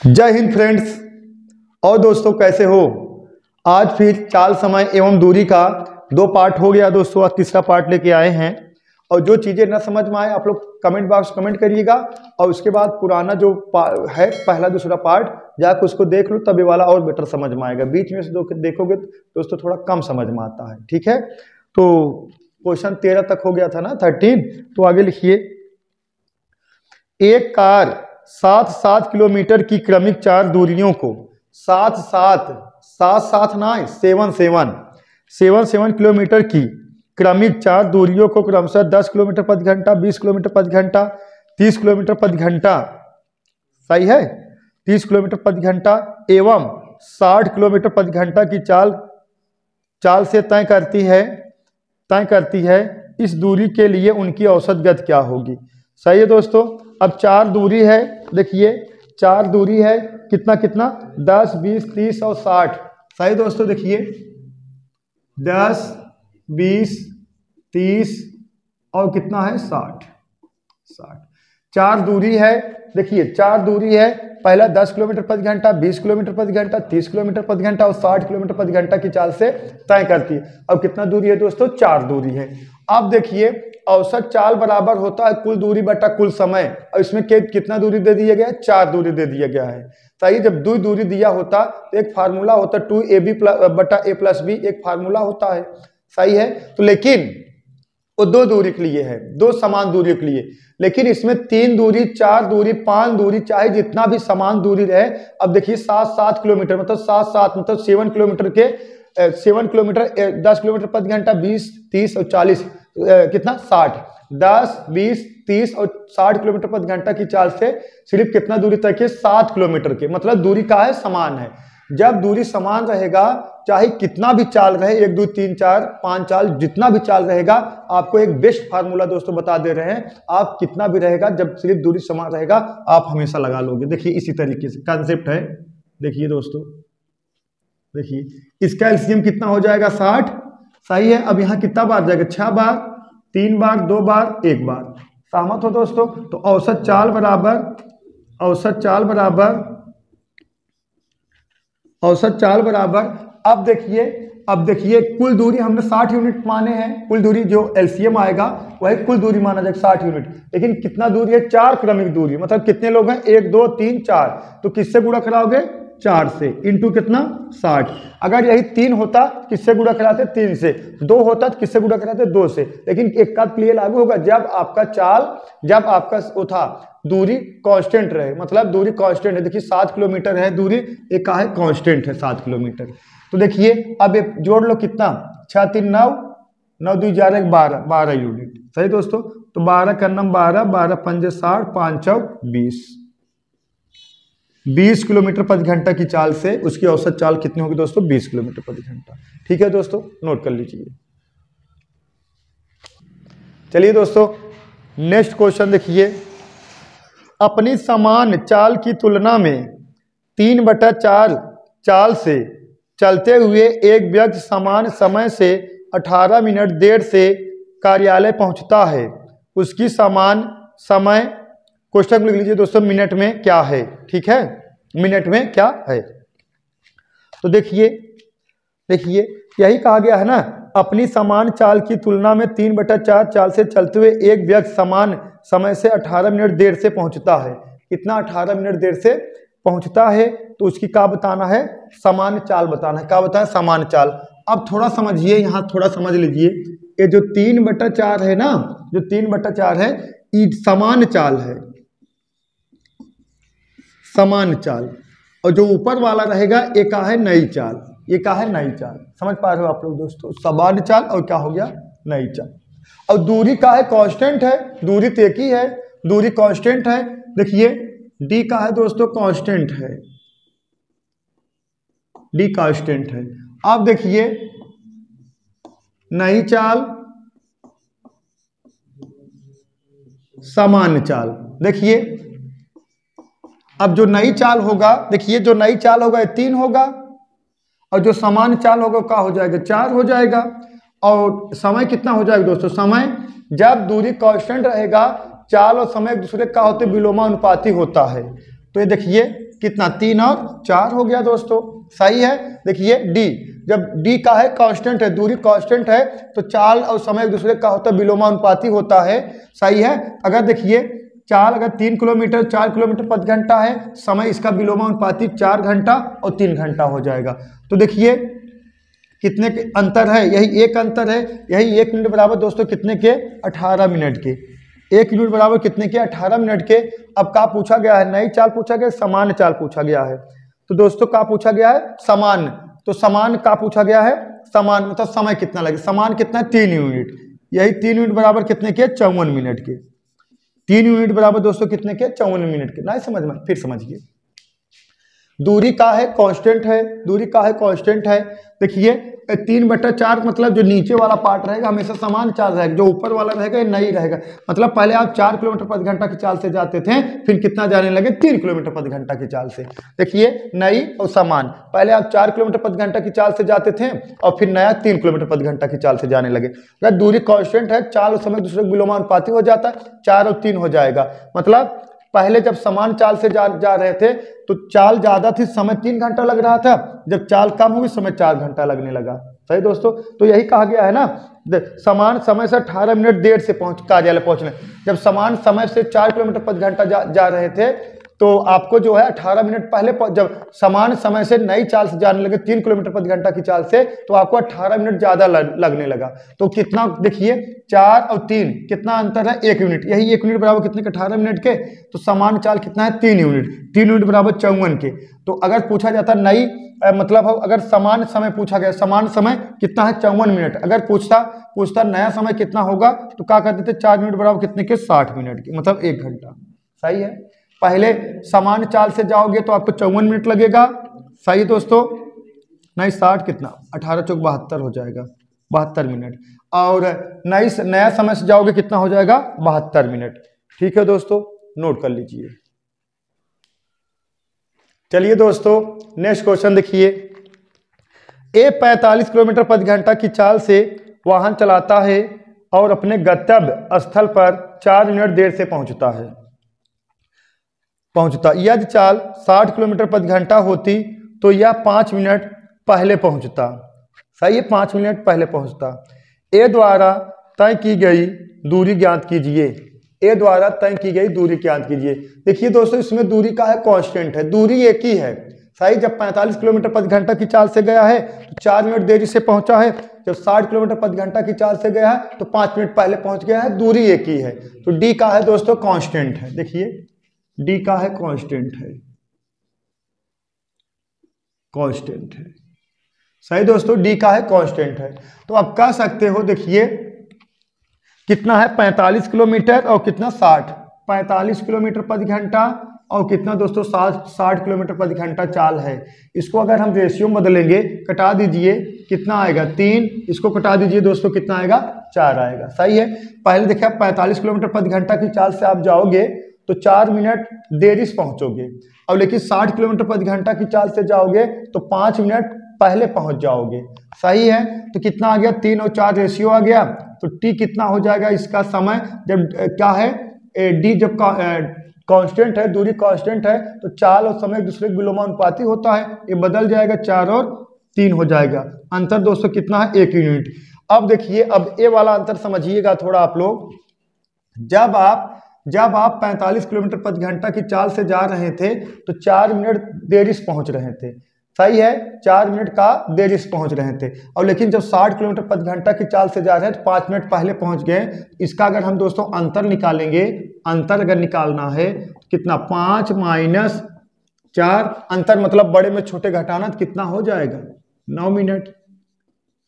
जय हिंद फ्रेंड्स और दोस्तों, कैसे हो। आज फिर चाल, समय एवं दूरी का 2 पार्ट हो गया दोस्तों। आज तीसरा पार्ट लेके आए हैं। और जो चीज़ें न समझ में आए आप लोग कमेंट बॉक्स कमेंट करिएगा, और उसके बाद पुराना जो है पहला दूसरा पार्ट जाकर उसको देख लो, तब ये वाला और बेटर समझ में आएगा। बीच में से देखोगे तो दोस्तों थोड़ा कम समझ में आता है। ठीक है, तो क्वेश्चन 13 तक हो गया था ना, 13। तो आगे लिखिए, एक कार 7-7 किलोमीटर की क्रमिक 4 दूरियों को 7-7 ना 7-7 किलोमीटर की क्रमिक 4 दूरियों को क्रमशः 10 किलोमीटर प्रति घंटा, 20 किलोमीटर प्रति घंटा, 30 किलोमीटर प्रति घंटा, सही है, 30 किलोमीटर प्रति घंटा एवं 60 किलोमीटर प्रति घंटा की चाल से तय करती है। इस दूरी के लिए उनकी औसत गति क्या होगी। सही है दोस्तों। अब 4 दूरी है, देखिए 4 दूरी है, कितना 10, 20, 30 और 60। सही दोस्तों, देखिए 10, 20, 30 और कितना है 60। 4 दूरी है, देखिए 4 दूरी है। पहला 10 किलोमीटर प्रति घंटा, 20 किलोमीटर प्रति घंटा, 30 किलोमीटर प्रति घंटा और 60 किलोमीटर प्रति घंटा की चाल से तय करती है। अब कितना दूरी है दोस्तों, 4 दूरी है। अब देखिए औसत चाल बराबर होता है कुल दूरी बटा कुल समय, और इसमें कितना दूरी दे दिया गया है, 4 दूरी दे दिया गया है। सही, जब 2 दूरी दिया होता तो एक फार्मूला होता 2ab बटा a प्लस b, एक फार्मूला होता है। सही है, तो लेकिन वो 2 दूरी के लिए है, 2 समान दूरी के लिए। लेकिन इसमें 3 दूरी, 4 दूरी, 5 दूरी, चाहे जितना भी समान दूरी रहे। अब देखिए 7-7 किलोमीटर मतलब 7-7 मतलब 7 किलोमीटर के 7 किलोमीटर 10 किलोमीटर प्रति घंटा, 20, 30 और 40 कितना 60, 10, 20, 30 और 60 किलोमीटर प्रति घंटा की चाल से सिर्फ कितना दूरी तय की, 7 किलोमीटर के। मतलब दूरी का है समान है। जब दूरी समान रहेगा, चाहे कितना भी चाल रहे, 1, 2, 3, 4, 5 चाल, जितना भी चाल रहेगा, आपको एक बेस्ट फार्मूला दोस्तों बता दे रहे हैं। आप कितना भी रहेगा, जब सिर्फ दूरी समान रहेगा आप हमेशा लगा लोगे। देखिए इसी तरीके से कंसेप्ट है। देखिए दोस्तों, देखिए इसका एलसीएम कितना हो जाएगा, 60। सही है। अब यहाँ कितना बार जाएगा, 6 बार, 3 बार, 2 बार, 1 बार। सहमत हो दोस्तों। तो औसत चाल बराबर अब देखिए कुल दूरी हमने 60 यूनिट माने हैं। कुल दूरी जो एलसीएम आएगा वही कुल दूरी माना जाएगा 60 यूनिट। लेकिन कितना दूरी है, 4 क्रमिक दूरी, मतलब कितने लोग हैं, 1, 2, 3, 4। तो किससे गुणा कराओगे, 4 से, इंटू कितना 60। अगर यही 3 होता किससे गुणा कराते, 3 से। 2 होता तो किससे गुणा कराते, 2 से। लेकिन एक का क्लियर लागू होगा जब आपका वो था दूरी कांस्टेंट रहे, मतलब दूरी कांस्टेंट है। देखिए 7 किलोमीटर है दूरी, एक का है कांस्टेंट है 7 किलोमीटर। तो देखिए अब ये जोड़ लो, कितना 6, 3, 9, 9, 2, 11, 12 यूनिट। सही दोस्तों। तो 12 का नम 12, 12 पंजे 60, 5 चौक 20 किलोमीटर प्रति घंटा की चाल से उसकी औसत चाल कितनी होगी दोस्तों, 20 किलोमीटर प्रति घंटा। ठीक है दोस्तों, नोट कर लीजिए। चलिए दोस्तों नेक्स्ट क्वेश्चन देखिए, अपनी समान चाल की तुलना में 3/4 चाल से चलते हुए एक व्यक्ति समान समय से 18 मिनट देर से कार्यालय पहुंचता है। उसकी समान समय, क्वेश्चन लिख लीजिए दोस्तों, मिनट में क्या है। ठीक है, मिनट में क्या है। तो देखिए यही कहा गया है ना, अपनी समान चाल की तुलना में 3/4 चाल से चलते हुए एक व्यक्ति समान समय से 18 मिनट देर से पहुंचता है। कितना, 18 मिनट देर से पहुंचता है। तो उसकी क्या बताना है, समान चाल बताना है। क्या बताना है, समान चाल। अब थोड़ा समझिए, यहाँ थोड़ा समझ लीजिए। ये जो 3/4 है ना, जो 3/4 है ये समान चाल है, समान चाल। और जो ऊपर वाला रहेगा ये क्या है, नई चाल। ये क्या है, नई चाल। समझ पा रहे हो आप लोग दोस्तों, समान चाल और क्या हो गया, नई चाल। और दूरी का है, कांस्टेंट है, दूरी तो एक ही है, दूरी कांस्टेंट है। देखिए डी का है दोस्तों, कांस्टेंट है, डी कांस्टेंट है। अब देखिए नई चाल, समान चाल। देखिए अब जो नई चाल होगा, देखिए जो नई चाल होगा ये 3 होगा, और जो समान चाल होगा क्या हो जाएगा, 4 हो जाएगा। और समय कितना हो जाएगा दोस्तों, समय जब दूरी कांस्टेंट रहेगा, चाल और समय एक दूसरे का होते विलोमानुपाती होता है। तो ये देखिए कितना 3 और 4 हो गया दोस्तों। सही है। देखिए डी, जब डी का है कांस्टेंट है, दूरी कांस्टेंट है, तो चाल और समय एक दूसरे का होता है, विलोमानुपाती होता है। सही है। अगर देखिए चाल अगर 3 किलोमीटर 4 किलोमीटर प्रति घंटा है, समय इसका विलोमानुपाती 4 घंटा और 3 घंटा हो जाएगा। तो देखिए कितने के अंतर है, यही एक अंतर है। यही 1 मिनट बराबर दोस्तों कितने के 18 मिनट के। 1 मिनट बराबर कितने के 18 मिनट के। अब क्या पूछा गया है, नई चाल पूछा गया, सामान्य चाल पूछा गया है। तो दोस्तों क्या पूछा गया है, सामान्य। तो सामान्य क्या पूछा गया है, सामान्य मतलब समय कितना लगे, सामान्य कितना है 3 यूनिट। यही 3 यूनिट बराबर कितने के 54 मिनट के। 3 यूनिट बराबर दोस्तों कितने के 54 मिनट के। नहीं समझ में, फिर समझिए। दूरी का है कांस्टेंट है, दूरी का है कांस्टेंट है। देखिए 3/4 मतलब जो नीचे वाला पार्ट रहेगा हमेशा समान चाल रहेगा, जो ऊपर वाला रहेगा ये नहीं रहेगा। मतलब पहले आप 4 किलोमीटर प्रति घंटा की चाल से जाते थे, फिर कितना जाने लगे 3 किलोमीटर प्रति घंटा की चाल से। देखिए नई और समान, पहले आप 4 किलोमीटर प्रति घंटा की चाल से जाते थे और फिर नया 3 किलोमीटर प्रति घंटा की चाल से जाने लगे। अगर दूरी कांस्टेंट है, चाल और समय दूसरे विलोमानुपाती हो जाता है, 4 और 3 हो जाएगा। मतलब पहले जब समान चाल से जा रहे थे तो चाल ज्यादा थी, समय 3 घंटा लग रहा था। जब चाल कम हुई समय 4 घंटा लगने लगा। सही दोस्तों। तो यही कहा गया है ना, समान समय से 18 मिनट देर से कार्यालय पहुंचने। जब समान समय से 4 किलोमीटर प्रति घंटा जा रहे थे तो आपको जो है 18 मिनट पहले, जब समान समय से नई चाल से जाने लगे 3 किलोमीटर प्रति घंटा की चाल से, तो आपको 18 मिनट ज्यादा लगने लगा। तो कितना देखिए 4 और 3 कितना अंतर है 1 यूनिट। यही 1 यूनिट बराबर कितने के 18 मिनट के। तो समान चाल कितना है 3 यूनिट। 3 यूनिट बराबर 54 के। तो अगर पूछा जाता नई मतलब अगर समान समय पूछा गया, समान समय कितना है 54 मिनट। अगर पूछता नया समय कितना होगा तो क्या करते थे 4 मिनट बराबर कितने के 60 मिनट के, मतलब 1 घंटा। सही है। पहले समान चाल से जाओगे तो आपको 54 मिनट लगेगा। सही दोस्तों। नहीं 60 कितना 18 चौक 72 हो जाएगा, 72 मिनट। और नया समय से जाओगे कितना हो जाएगा 72 मिनट। ठीक है दोस्तों, नोट कर लीजिए। चलिए दोस्तों नेक्स्ट क्वेश्चन देखिए। ए 45 किलोमीटर प्रति घंटा की चाल से वाहन चलाता है और अपने गंतव्य स्थल पर 4 मिनट देर से पहुंचता। यदि चाल 60 किलोमीटर प्रति घंटा होती तो यह 5 मिनट पहले पहुंचता। सही है, 5 मिनट पहले पहुंचता। ए द्वारा तय की गई दूरी ज्ञात कीजिए। ए द्वारा तय की गई दूरी ज्ञात कीजिए। देखिए दोस्तों इसमें दूरी का है कांस्टेंट है, दूरी एक ही है। सही, जब 45 किलोमीटर प्रति घंटा की चाल से गया है तो 4 मिनट देरी से पहुंचा है। जब 60 किलोमीटर प्रति घंटा की चाल से गया है तो 5 मिनट पहले पहुंच गया है। दूरी एक ही है। तो डी का है दोस्तों कांस्टेंट है। देखिए डी का है कांस्टेंट है, कांस्टेंट है। सही दोस्तों, डी का है कांस्टेंट है। तो आप कह सकते हो देखिए कितना है 45 किलोमीटर और कितना 60। 45 किलोमीटर प्रति घंटा और कितना दोस्तों 60 किलोमीटर प्रति घंटा चाल है। इसको अगर हम रेशियो में बदलेंगे, कटा दीजिए कितना आएगा 3, इसको कटा दीजिए दोस्तों कितना आएगा 4 आएगा। सही है। पहले देखिए 45 किलोमीटर प्रति घंटा की चाल से आप जाओगे तो 4 मिनट देरी से पहुंचोगे, और लेकिन 60 किलोमीटर प्रति घंटा की चाल से जाओगे तो 5 मिनट पहले पहुंच जाओगे। सही है। तो कितना आ गया 3 और 4 रेशियो आ गया। तो टी कितना हो जाएगा इसका समय, जब क्या है डी जब कांस्टेंट है, दूरी कांस्टेंट है, तो चाल और समय एक दूसरे के विलोमानुपाती होता है। ये बदल जाएगा 4 और 3 हो जाएगा। अंतर दोस्तों कितना है 1 यूनिट। अब देखिए अब ए वाला अंतर समझिएगा थोड़ा आप लोग। जब आप 45 किलोमीटर प्रति घंटा की चाल से जा रहे थे तो 4 मिनट देरी से पहुंच रहे थे। सही है, 4 मिनट का देरी से पहुंच रहे थे। और लेकिन जब 60 किलोमीटर प्रति घंटा की चाल से जा रहे हैं तो 5 मिनट पहले पहुंच गए। इसका अगर हम दोस्तों अंतर निकालेंगे, अंतर अगर निकालना है तो कितना 5 माइनस 4, अंतर मतलब बड़े में छोटे घटाना तो कितना हो जाएगा 9 मिनट।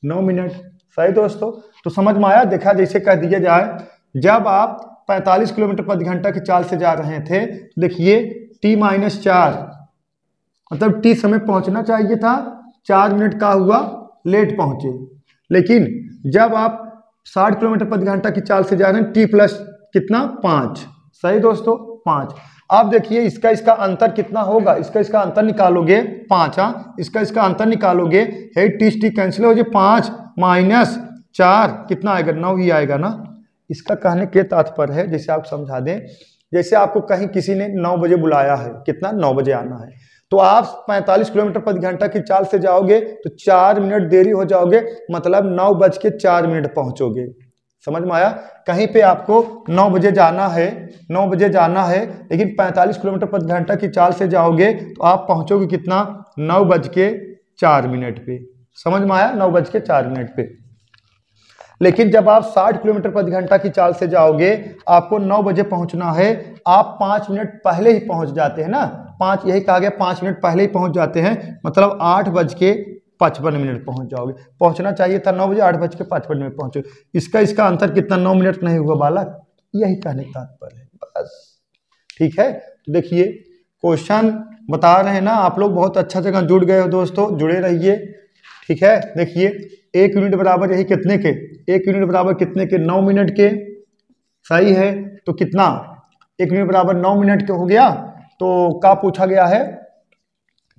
9 मिनट। सही दोस्तों। तो समझ में आया। देखा जैसे कह दिया जाए जब आप 45 किलोमीटर प्रति घंटा की चाल से जा रहे थे तो देखिए t-4 मतलब टी समय पहुंचना चाहिए था, 4 मिनट का हुआ लेट पहुंचे। लेकिन जब आप 60 किलोमीटर प्रति घंटा की चाल से जा रहे हैं टी प्लस कितना 5। सही दोस्तों 5। अब देखिए इसका अंतर कितना होगा, इसका अंतर निकालोगे 5। हाँ, इसका अंतर निकालोगे है टी कैंसिल हो जाए 5 माइनस 4 कितना आएगा 9 ही आएगा ना। इसका कहने के तात्पर्य है, जैसे आप समझा दें, जैसे आपको कहीं किसी ने 9 बजे बुलाया है, कितना 9 बजे आना है, तो आप 45 किलोमीटर प्रति घंटा की चाल से जाओगे तो 4 मिनट देरी हो जाओगे, मतलब 9:04 पहुंचोगे। समझ में आया? कहीं पे आपको 9 बजे जाना है, 9 बजे जाना है, लेकिन 45 किलोमीटर प्रति घंटा की चाल से जाओगे तो आप पहुंचोगे कितना? 9:04 पे। समझ में आया? 9:04 पे। लेकिन जब आप 60 किलोमीटर प्रति घंटा की चाल से जाओगे, आपको 9 बजे पहुंचना है, आप 5 मिनट पहले ही पहुंच जाते हैं ना, 5, यही कहा गया 5 मिनट पहले ही पहुंच जाते हैं, मतलब 8:55 पहुंच जाओगे। पहुंचना चाहिए था 9 बजे, 8:55 पहुंचो। इसका अंतर कितना? 9 मिनट नहीं हुआ बालक, यही कहने का तात्पर्य है बस। ठीक है, तो देखिए क्वेश्चन बता रहे हैं ना, आप लोग बहुत अच्छा जगह जुड़ गए हो दोस्तों, जुड़े रहिए। ठीक है, देखिए 1 यूनिट बराबर यही कितने के? 1 यूनिट बराबर कितने के? 9 मिनट के। सही है, तो कितना? 1 यूनिट बराबर 9 मिनट के हो गया। तो क्या पूछा गया है?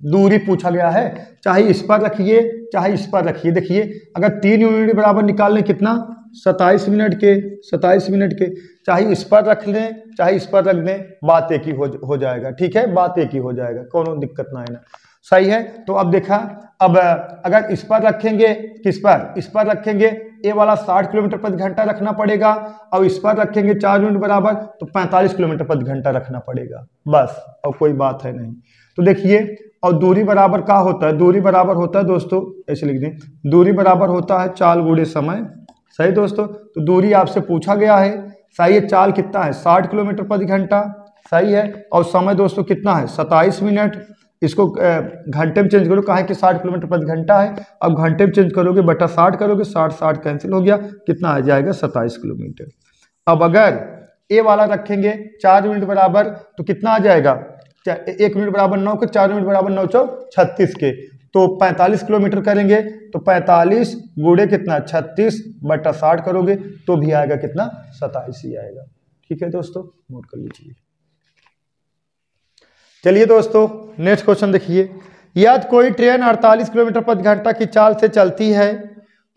दूरी पूछा गया है। चाहे इस पर रखिए चाहे इस पर रखिए। देखिए अगर 3 यूनिट बराबर निकालने कितना? 27 मिनट के, 27 मिनट के। चाहे इस पर रख लें चाहे इस पर रख दें, बात एक ही हो जाएगा। ठीक है, बात एक ही हो जाएगा, कोनो दिक्कत ना है ना। सही है, तो अब देखा, अब अगर इस पर रखेंगे, किस पर? इस पर रखेंगे, ये वाला 60 किलोमीटर प्रति घंटा रखना पड़ेगा, और इस पर रखेंगे 4 यूनिट बराबर, तो 45 किलोमीटर प्रति घंटा रखना पड़ेगा बस, और कोई बात है नहीं। तो देखिए, और दूरी बराबर क्या होता है? दूरी बराबर होता है दोस्तों, ऐसे लिख दें, दूरी बराबर होता है चाल गुणे समय। सही दोस्तों, तो दूरी आपसे पूछा गया है। सही है, चाल कितना है? 60 किलोमीटर प्रति घंटा। सही है, और समय दोस्तों कितना है? 27 मिनट। इसको घंटे में चेंज करो, कहा कि 60 किलोमीटर प्रति घंटा है, अब घंटे में चेंज करोगे, बटा 60 करोगे, 60 कैंसिल हो गया, कितना आ जाएगा? 27 किलोमीटर। अब अगर ए वाला रखेंगे 4 यूनिट बराबर, तो कितना आ जाएगा? 1 यूनिट बराबर 9 के, 4 यूनिट बराबर 9 चौक 36 के, तो 45 किलोमीटर करेंगे, तो 45 गुणे कितना? 36 बटा 60 करोगे तो भी आएगा कितना? 27 ही आएगा। ठीक है दोस्तों, नोट कर लीजिए। चलिए दोस्तों, नेक्स्ट क्वेश्चन देखिए। यदि कोई ट्रेन 48 किलोमीटर प्रति घंटा की चाल से चलती है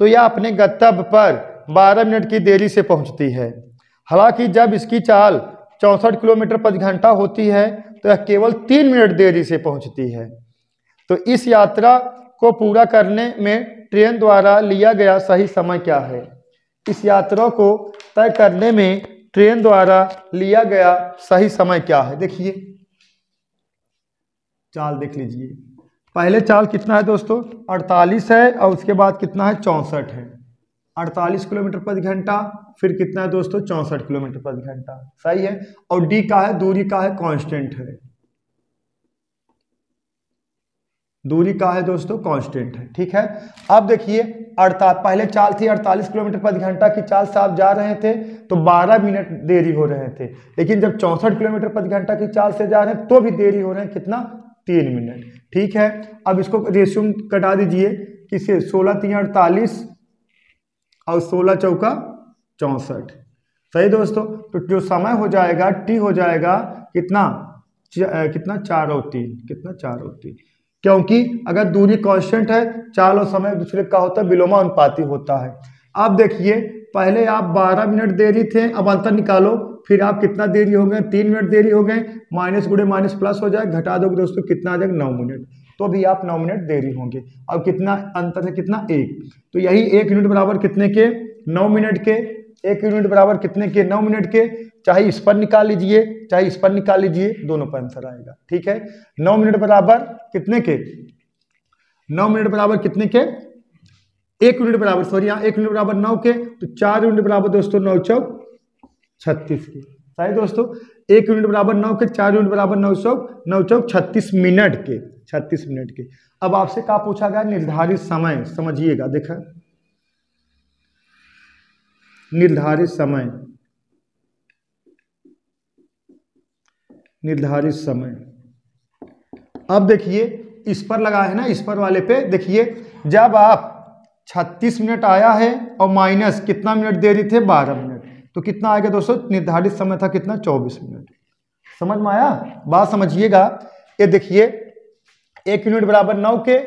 तो यह अपने गंतव्य पर 12 मिनट की देरी से पहुंचती है। हालांकि जब इसकी चाल 64 किलोमीटर प्रति घंटा होती है तो यह केवल 3 मिनट देरी से पहुंचती है। तो इस यात्रा को पूरा करने में ट्रेन द्वारा लिया गया सही समय क्या है? इस यात्रा को तय करने में ट्रेन द्वारा लिया गया सही समय क्या है? देखिए चाल देख लीजिए, पहले चाल कितना है दोस्तों? 48 है, और उसके बाद कितना है? 64 है। 48 किलोमीटर प्रति घंटा, फिर कितना है दोस्तों? 64 किलोमीटर प्रति घंटा। सही है, और डी का है? दूरी का है? कांस्टेंट है। दूरी का है दोस्तों? कांस्टेंट है। ठीक है, अब देखिए पहले चाल थी 48 किलोमीटर प्रति घंटा की चाल से आप जा रहे थे तो 12 मिनट देरी हो रहे थे, लेकिन जब 64 किलोमीटर प्रति घंटा की चाल से जा रहे हैं तो भी देरी हो रहे हैं, कितना? 3 मिनट। ठीक है, अब इसको रेशियो कटा दीजिए, किसे? 16 3 48 और 16 चौका 64। सही दोस्तों, तो जो समय हो जाएगा टी हो जाएगा कितना? 4 और 3, कितना? 4 और 3, क्योंकि अगर दूरी कांस्टेंट है, चाल और समय दूसरे का होता है, विलोमानुपाती होता है। अब देखिए, पहले आप 12 मिनट देरी थे, अब अंतर निकालो, फिर आप कितना देरी हो गए? 3 मिनट देरी हो गए, माइनस गुणे माइनस प्लस हो जाए, घटा दोगे दोस्तों, कितना आ जाएगा? 9 मिनट, तो भी आप 9 मिनट देरी होंगे। अब कितना अंतर है? कितना? 1। तो यही 1 यूनिट बराबर कितने के? 9 मिनट के। 1 यूनिट बराबर कितने के? 9 मिनट के। चाहे इस पर निकाल लीजिए चाहे इस पर निकाल लीजिए, दोनों पर आंसर आएगा। ठीक है, 9 मिनट बराबर कितने के? 9 मिनट बराबर कितने के? 1 यूनिट बराबर, सॉरी यहाँ 1 यूनिट बराबर 9 के, तो 4 यूनिट बराबर दोस्तों 9 चौक 36 के। सही दोस्तों, 1 यूनिट बराबर 9 के, 4 यूनिट बराबर 9 चौक 36 मिनट के, 36 मिनट के। अब आपसे क्या पूछा गया? निर्धारित समय। समझिएगा, देखा, निर्धारित समय, निर्धारित समय। अब देखिए इस पर लगा है ना, इस पर वाले पे देखिए, जब आप 36 मिनट आया है और माइनस कितना मिनट देरी थे? 12 मिनट, तो कितना आएगा दोस्तों? निर्धारित समय था कितना? 24 मिनट। समझ में आया? बात समझिएगा। ये देखिए 1 यूनिट बराबर 9 के,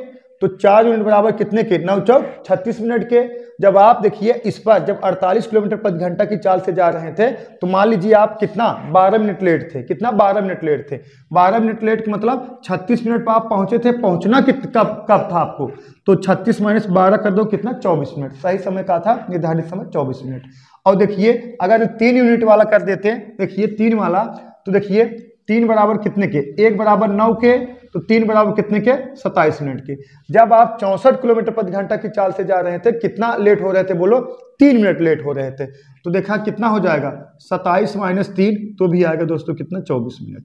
तो 4 यूनिट बराबर कितने के, 9 चौक 36 मिनट के। जब आप देखिए इस पर जब 48 किलोमीटर प्रति घंटा की चाल से जा रहे थे तो मान लीजिए आप कितना 12 मिनट लेट थे, कितना 12 मिनट लेट थे। 12 मिनट लेट का मतलब 36 मिनट पर आप पहुंचे थे, पहुंचना कब था आपको, तो 36 - 12 कर दो कितना 24 मिनट। सही समय का था, निर्धारित समय 24 मिनट। और देखिए अगर 3 यूनिट वाला कर देते, देखिए 3 वाला, तो देखिए 3 बराबर कितने के, 1 बराबर 9 के, तो 3 बराबर कितने के 27 मिनट के। जब आप 64 किलोमीटर प्रति घंटा की चाल से जा रहे थे, कितना लेट हो रहे थे बोलो, 3 मिनट लेट हो रहे थे। तो देखा कितना हो जाएगा 27 - 3 तो भी आएगा दोस्तों कितना 24 मिनट।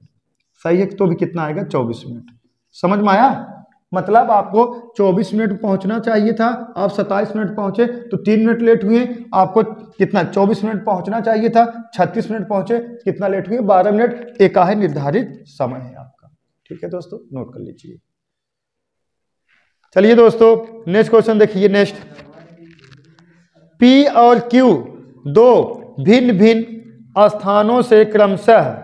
सही है, तो भी कितना आएगा 24 मिनट। समझ में आया, मतलब आपको 24 मिनट पहुंचना चाहिए था, आप 27 मिनट पहुंचे तो 3 मिनट लेट हुए। आपको कितना 24 मिनट पहुंचना चाहिए था, 36 मिनट पहुंचे, कितना लेट हुए 12 मिनट। एक है निर्धारित समय है आपका। ठीक है दोस्तों, नोट कर लीजिए। चलिए दोस्तों नेक्स्ट क्वेश्चन देखिए। नेक्स्ट, P और Q दो भिन्न भिन्न स्थानों से क्रमशः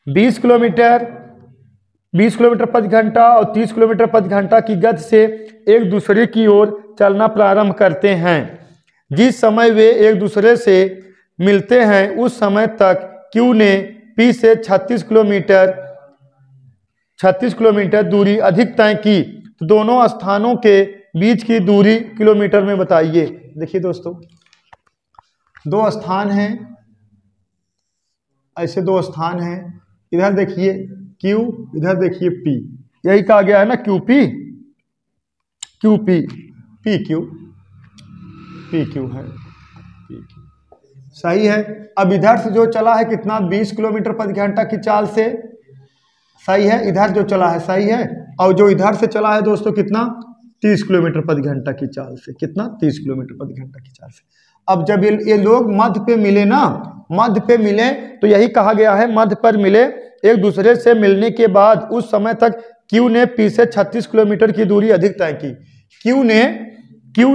20 किलोमीटर प्रति घंटा और 30 किलोमीटर प्रति घंटा की गति से एक दूसरे की ओर चलना प्रारंभ करते हैं। जिस समय वे एक दूसरे से मिलते हैं उस समय तक Q ने P से 36 किलोमीटर दूरी अधिक तय की। तो दोनों स्थानों के बीच की दूरी किलोमीटर में बताइए। देखिए दोस्तों, दो स्थान हैं, ऐसे दो स्थान हैं, इधर देखिए Q, इधर देखिए P, यही कहा गया है ना QP, QP, PQ, PQ है, PQ सही है। अब इधर से जो चला है कितना 20 किलोमीटर प्रति घंटा की चाल से, सही है, इधर जो चला है सही है। और जो इधर से चला है दोस्तों कितना 30 किलोमीटर प्रति घंटा की चाल से, कितना 30 किलोमीटर प्रति घंटा की चाल से। अब जब ये लोग मध्य पे मिले ना, मध्य पे मिले तो यही कहा गया है मध्य पर मिले, एक दूसरे से मिलने के बाद उस समय तक Q ने P से 36 किलोमीटर की दूरी अधिक तय की। Q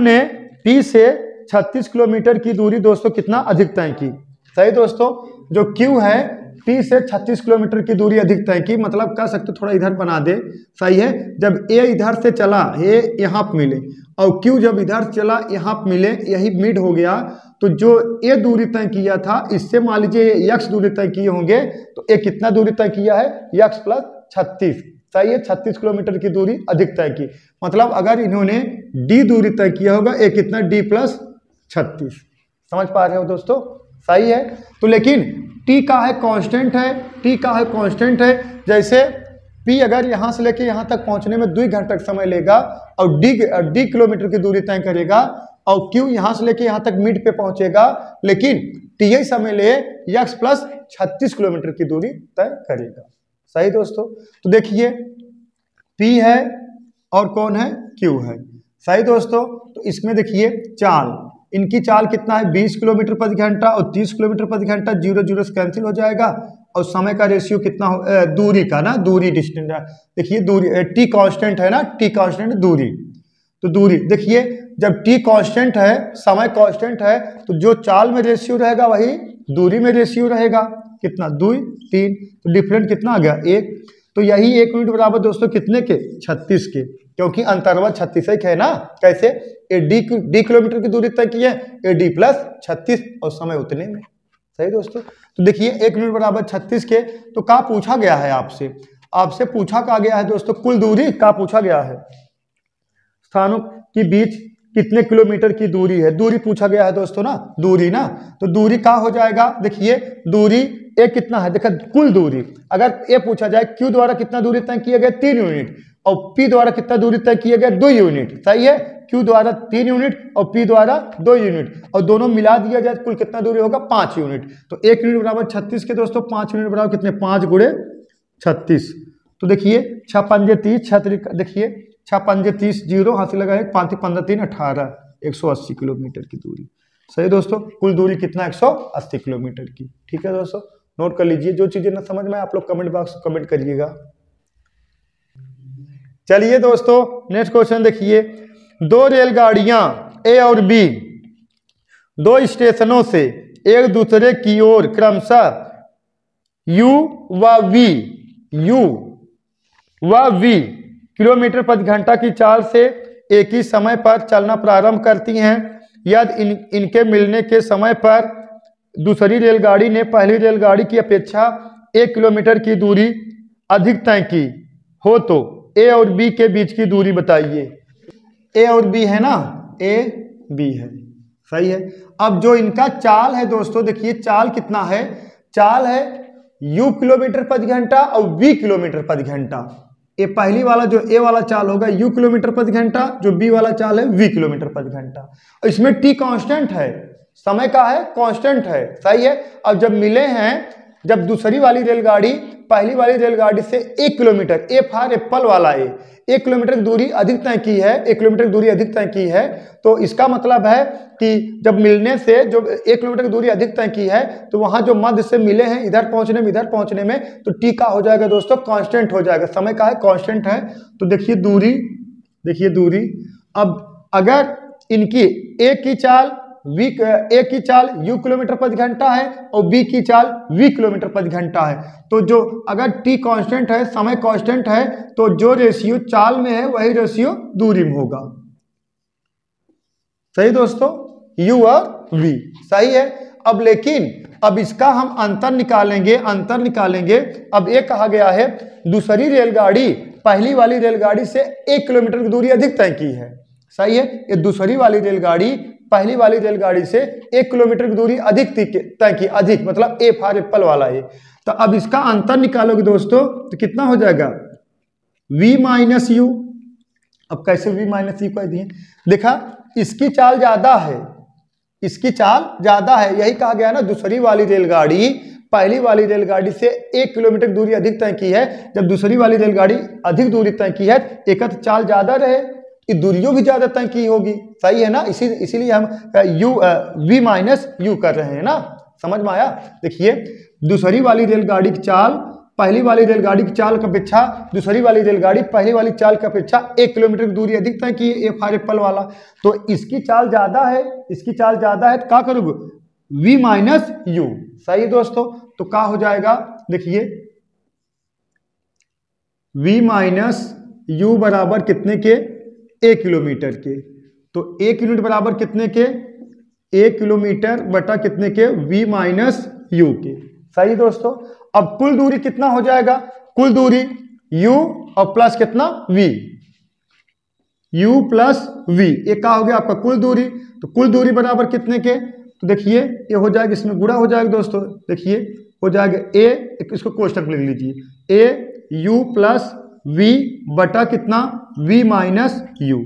ने P से 36 किलोमीटर की दूरी दोस्तों कितना अधिक तय की। सही दोस्तों, जो Q है P से 36 किलोमीटर की दूरी अधिक तय की, मतलब कह सकते थोड़ा इधर बना दे, सही है। जब A इधर से चला, ये यहाँ पे मिले, और Q जब इधर चला यहाँ पे मिले, यही मिड हो गया, तो जो A दूरी तय किया था इससे मान लीजिए x दूरी तय किए होंगे, तो A कितना दूरी तय किया है x + 36, सही है, 36 किलोमीटर की दूरी अधिक तय की। मतलब अगर इन्होंने D दूरी तय किया होगा, A कितना D + 36। समझ पा रहे हो दोस्तों, सही है। तो लेकिन T का है कांस्टेंट है, T का है कांस्टेंट है। जैसे P अगर यहाँ से लेके यहाँ तक पहुँचने में 2 घंटा का समय लेगा और D किलोमीटर की दूरी तय करेगा, और Q यहाँ से लेके यहाँ तक मिड पे पहुँचेगा, लेकिन T ही समय ले x + 36 किलोमीटर की दूरी तय करेगा। सही दोस्तों, तो देखिए P है और कौन है Q है। सही दोस्तों, तो इसमें देखिए चाल, इनकी चाल कितना है 20 किलोमीटर प्रति घंटा और 30 किलोमीटर प्रति घंटा, 0 0 से कैंसिल हो जाएगा। और समय का रेशियो कितना हो, दूरी का ना, दूरी डिस्टेंस, देखिए दूरी T कांस्टेंट है ना, T कांस्टेंट दूरी, तो दूरी देखिए जब T कांस्टेंट है, समय कांस्टेंट है, तो जो चाल में रेशियो रहेगा वही दूरी में रेशियो रहेगा। कितना 2 3, तो डिफरेंट कितना आ गया 1। तो यही 1 मिनट बराबर दोस्तों कितने के 36 के, क्योंकि अंतर्वल 36 है ना। कैसे D किलोमीटर की दूरी तय की है, AD + 36 और समय उतने में। सही दोस्तों, तो देखिए 1 मिनट बराबर 36 के। तो क्या पूछा गया है आपसे, आपसे पूछा क्या गया है दोस्तों, कुल दूरी क्या पूछा गया है, स्थानों के बीच कितने किलोमीटर की दूरी है, दूरी पूछा गया है दोस्तों ना, दूरी ना। तो दूरी क्या हो जाएगा, देखिए दूरी A कितना है, देखा कुल दूरी। अगर A पूछा जाए Q द्वारा कितना दूरी तय किया गया 3 यूनिट, और P द्वारा कितना दूरी तय किया गया 2 यूनिट। सही है, Q द्वारा 3 यूनिट और P द्वारा 2 यूनिट, और दोनों मिला दिया जाए कुल कितना दूरी होगा 5 यूनिट। तो 1 यूनिट बराबर 36 के दोस्तों, 5 यूनिट बराबर कितने 5 × 36। तो देखिए 6 पंजे 30, देखिए 6 पंजे 30, 0 हासिल लगा है, 5 15 3 18, 180 किलोमीटर की दूरी। सही दोस्तों, कुल दूरी कितना 180 किलोमीटर की। ठीक है दोस्तों, नोट कर लीजिए। जो चीजें ना समझ में आप लोग कमेंट बॉक्स में कमेंट करिएगा। चलिए दोस्तों नेक्स्ट क्वेश्चन देखिए। 2 रेलगाड़ियां A और B 2 स्टेशनों से एक दूसरे की ओर क्रमशः U व V किलोमीटर प्रति घंटा की चाल से एक ही समय पर चलना प्रारंभ करती हैं यदि इनके मिलने के समय पर दूसरी रेलगाड़ी ने पहली रेलगाड़ी की अपेक्षा 1 किलोमीटर की दूरी अधिक तय की हो तो ए और बी के बीच की दूरी बताइए। ए और बी है ना, ए बी है, सही है। अब जो इनका चाल है दोस्तों, देखिए चाल कितना है, चाल है u किलोमीटर प्रति घंटा और v किलोमीटर प्रति घंटा। ये पहली वाला जो ए वाला चाल होगा u किलोमीटर प्रति घंटा, जो बी वाला चाल है v किलोमीटर प्रति घंटा। इसमें t कांस्टेंट है, समय का है कांस्टेंट है, सही है। अब जब मिले हैं, जब दूसरी वाली रेलगाड़ी पहली वाली रेलगाड़ी से 1 किलोमीटर, ए फॉर एप्पल वाला ए 1 किलोमीटर की दूरी अधिक तय की है, 1 किलोमीटर की दूरी अधिक तय की है, तो इसका मतलब है कि जब मिलने से जो 1 किलोमीटर की दूरी अधिक तय की है तो वहां जो मध्य से मिले हैं इधर पहुंचने में तो टी का हो जाएगा दोस्तों कांस्टेंट हो जाएगा, समय का है कांस्टेंट है। तो देखिए दूरी, देखिए दूरी। अब अगर इनकी ए की चाल ए की चाल u किलोमीटर प्रति घंटा है और b की चाल v किलोमीटर प्रति घंटा है, तो जो अगर t कांस्टेंट है, समय कांस्टेंट है, तो जो रेशियो चाल में है वही रेशियो दूरी में होगा, सही दोस्तों, u और v, सही है। अब लेकिन अब इसका हम अंतर निकालेंगे, अंतर निकालेंगे। अब ये कहा गया है दूसरी रेलगाड़ी पहली वाली रेलगाड़ी से 1 किलोमीटर की दूरी अधिक तय की है, सही है। ये दूसरी वाली रेलगाड़ी पहली वाली रेलगाड़ी से 1 किलोमीटर की दूरी अधिक तय की, अधिक मतलब ए फॉर एप्पल वाला है। तो अब इसका अंतर निकालोगे दोस्तों तो कितना हो जाएगा, v माइनस यू। अब कैसे v माइनस यू कर दिए, देखा इसकी चाल ज्यादा है, इसकी चाल ज्यादा है, यही कहा गया ना दूसरी वाली रेलगाड़ी पहली वाली रेलगाड़ी से 1 किलोमीटर की दूरी अधिक तय की है। जब दूसरी वाली रेलगाड़ी अधिक दूरी तय की है, एक चाल ज्यादा रहे, ये दूरियों भी ज्यादा तय की होगी, सही है ना, इसीलिए हम v माइनस यू कर रहे हैं ना, समझ में आया। देखिए दूसरी वाली रेलगाड़ी की चाल पहली वाली रेलगाड़ी की चाल की अपेक्षा दूसरी वाली रेलगाड़ी पहली वाली चाल की अपेक्षा 1 किलोमीटर की दूरी अधिक तय की है, ए फॉर एप्पल वाला, तो इसकी चाल ज्यादा है, इसकी चाल ज्यादा है, तो क्या करोगे v माइनस यू, सही दोस्तों। तो क्या हो जाएगा, देखिए v माइनस यू बराबर कितने के, 1 किलोमीटर के, तो 1 किलोमीटर बराबर कितने के, 1 किलोमीटर बटा कितने के, v माइनस यू के, सही दोस्तों। अब कुल दूरी कितना हो जाएगा, कुल दूरी u और प्लस कितना v, u प्लस v, ये क्या हो गया आपका कुल दूरी। तो कुल दूरी बराबर कितने के, तो देखिए ये हो जाएगा, इसमें गुणा हो जाएगा दोस्तों, देखिए हो जाएगा a, इसको कोष्टक लिख लीजिए, a u प्लस v बटा कितना v माइनस u।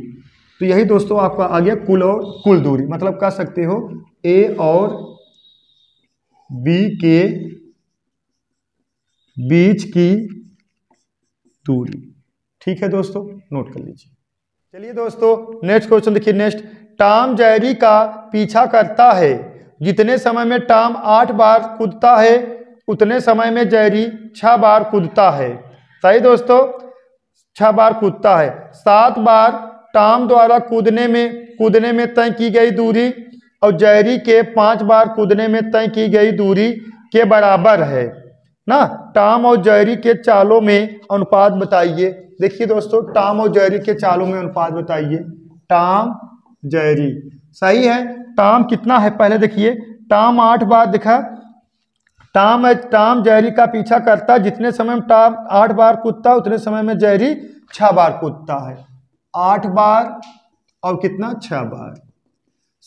तो यही दोस्तों आपका आ गया कुल और कुल दूरी, मतलब कह सकते हो a और b के बीच की दूरी, ठीक है दोस्तों, नोट कर लीजिए। चलिए दोस्तों नेक्स्ट क्वेश्चन देखिए, नेक्स्ट टॉम जेरी का पीछा करता है, जितने समय में टॉम 8 बार कूदता है उतने समय में जेरी 6 बार कूदता है, सही दोस्तों, 6 बार कूदता है। 7 बार टॉम द्वारा कूदने में तय की गई दूरी और जेरी के 5 बार कूदने में तय की गई दूरी के बराबर है ना। टॉम और जेरी के चालों में अनुपात बताइए। देखिए दोस्तों टॉम और जेरी के चालों में अनुपात बताइए, टॉम जेरी, सही है। टॉम कितना है, पहले देखिए टॉम 8 बार दिखा, टॉम जेरी का पीछा करता है, जितने समय में टॉम 8 बार कूदता है उतने समय में जेरी 6 बार कूदता है, 8 बार और कितना 6 बार,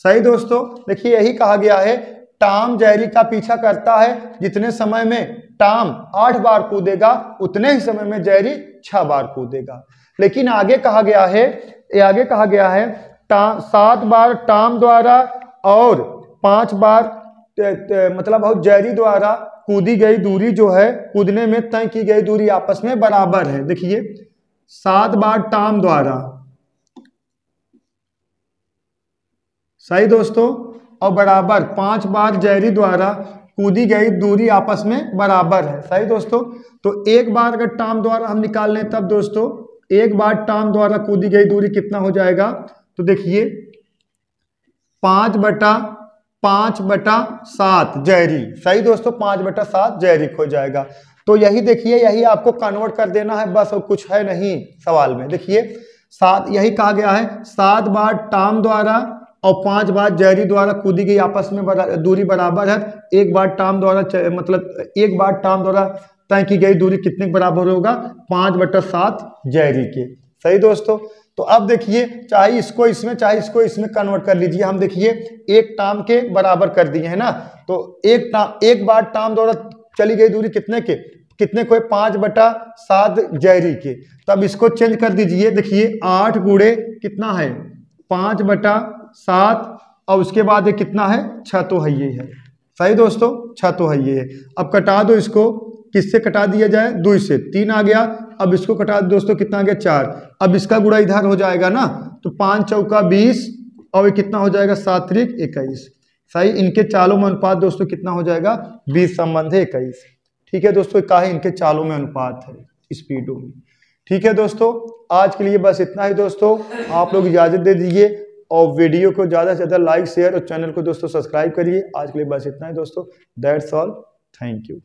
सही दोस्तों। देखिए यही कहा गया है टॉम जेरी का पीछा करता है, जितने समय में टॉम 8 बार कूदेगा उतने ही समय में जेरी 6 बार कूदेगा। लेकिन आगे कहा गया है, आगे कहा गया है 7 बार टॉम द्वारा और 5 बार मतलब जेरी द्वारा कूदी गई दूरी जो है, कूदने में तय की गई दूरी आपस में बराबर है। देखिए 7 बार टॉम द्वारा, सही दोस्तों, और बराबर 5 बार जेरी द्वारा कूदी गई दूरी आपस में बराबर है, सही दोस्तों। तो एक बार अगर टॉम द्वारा हम निकाल लें तब दोस्तों एक बार टॉम द्वारा कूदी गई दूरी कितना हो जाएगा, तो देखिए 5/7 जेरी, सही दोस्तों, 5/7 जेरी हो जाएगा। तो यही देखिए, यही आपको कन्वर्ट कर देना है बस, और कुछ है नहीं सवाल में। देखिए 7, यही कहा गया है 7 बार टॉम द्वारा और 5 बार जेरी द्वारा कूदी गई आपस में दूरी बराबर है। एक बार टॉम द्वारा मतलब एक बार टॉम द्वारा तय की गई दूरी कितने के बराबर होगा? 5/7 जेरी के। सही दोस्तों। तो अब देखिए चाहे इसको इसमें चाहे इसको इसमें कन्वर्ट कर लीजिए। हम देखिए एक टॉम के बराबर कर दिए है ना, तो एक बार टॉम द्वारा चली गई दूरी कितने को? 5/7 जेरी के। तब इसको चेंज कर दीजिए। देखिए 8 गुणे कितना है? 5/7 और उसके बाद ये कितना है? 6 तो है ये है। सही दोस्तों, 6 तो है ये है। अब कटा दो इसको, किससे कटा दिया जाए? 2 से। 3 आ गया। अब इसको कटा दो दोस्तों, कितना आ गया? 4। अब इसका गुणा इधर हो जाएगा ना, तो 5 चौका 20 और ये कितना हो जाएगा? 7 त्रिक 21। सही। इनके चालों में अनुपात दोस्तों कितना हो जाएगा? 20 संबंध है 21। ठीक है दोस्तों, कहा है इनके चालों में अनुपात है स्पीडों में। ठीक है दोस्तों, आज के लिए बस इतना ही दोस्तों। आप लोग इजाजत दे दीजिए और वीडियो को ज़्यादा से ज़्यादा लाइक शेयर और चैनल को दोस्तों सब्सक्राइब करिए। आज के लिए बस इतना ही दोस्तों। That's all. Thank you.